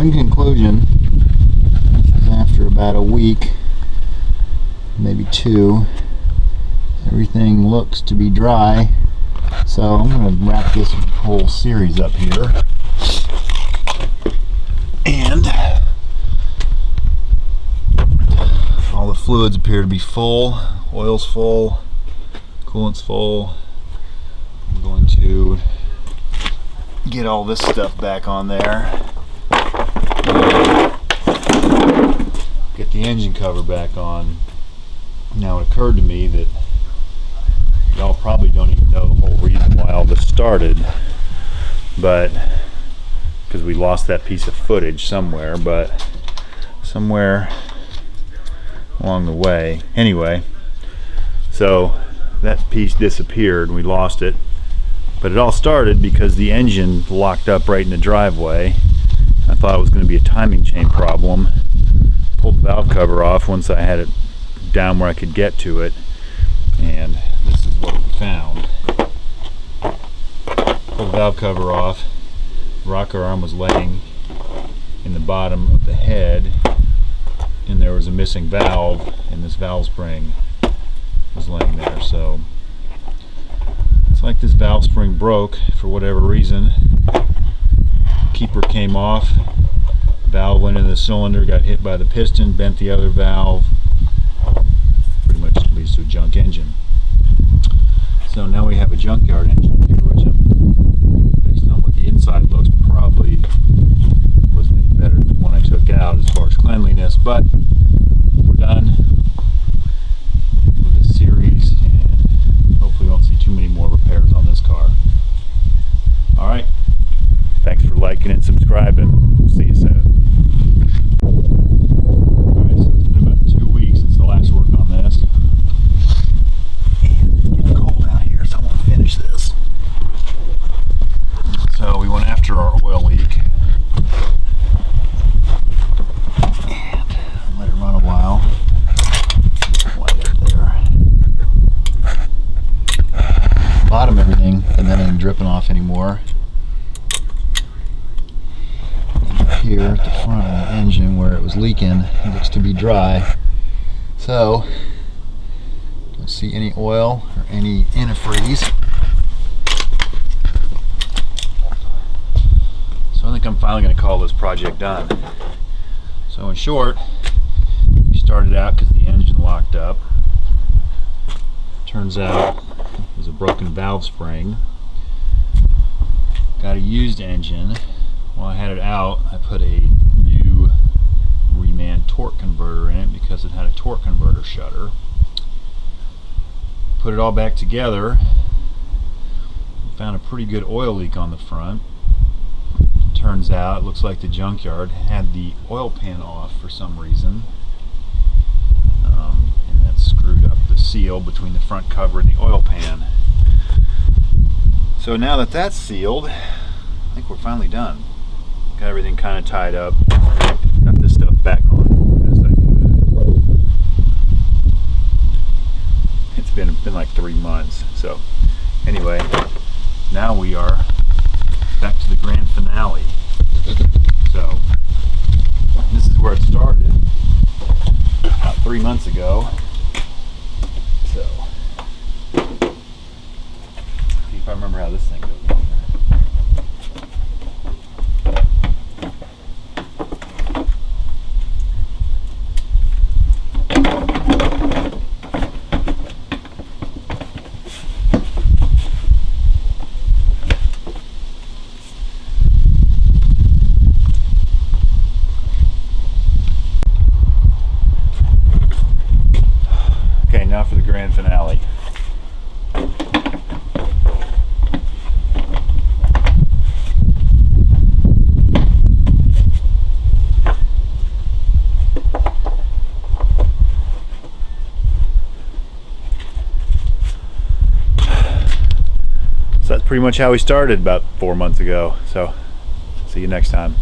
in conclusion, this is after about a week, maybe 2. Everything looks to be dry, so I'm going to wrap this whole series up here. And all the fluids appear to be full. Oil's full, coolant's full. I'm going to get all this stuff back on there. Get the engine cover back on. Now it occurred to me that y'all probably don't even know the whole reason why all this started, but because we lost that piece of footage somewhere, but somewhere along the way. Anyway, so that piece disappeared and we lost it, but it all started because the engine locked up right in the driveway. I thought it was going to be a timing chain problem. Pulled the valve cover off once I had it down where I could get to it, and this is what we found. Pulled the valve cover off. The rocker arm was laying in the bottom of the head, and there was a missing valve, and this valve spring was laying there. So it's like this valve spring broke for whatever reason. Keeper came off, valve went into the cylinder, got hit by the piston, bent the other valve. Pretty much leads to a junk engine. So now we have a junkyard engine here, which, based on what the inside looks, probably wasn't any better than the one I took out as far as cleanliness, but we're done with this series, and hopefully we won't see too many more repairs on this car. Alright, thanks for liking and subscribing. We'll see you soon. Alright, so it's been about 2 weeks since the last work on this. And it's getting cold out here, so I want to finish this. So we went after our oil leak and let it run a while. Light up there. Bottom everything, and then it ain't dripping off anymore. Here at the front of the engine where it was leaking, it looks to be dry. So, don't see any oil or any antifreeze. So I think I'm finally going to call this project done. So in short, we started out because the engine locked up. Turns out it was a broken valve spring. Got a used engine. While I had it out, I put a new reman torque converter in it because it had a torque converter shutter. Put it all back together. Found a pretty good oil leak on the front. Turns out it looks like the junkyard had the oil pan off for some reason, and that screwed up the seal between the front cover and the oil pan. So now that that's sealed, I think we're finally done. Got everything kind of tied up. Got this stuff back on as I could. It's been like 3 months. So anyway, now we are back to the grand finale. So this is where it started about 3 months ago. So see if I remember how this thing goes. Now for the grand finale. So that's pretty much how we started about 4 months ago. So see you next time.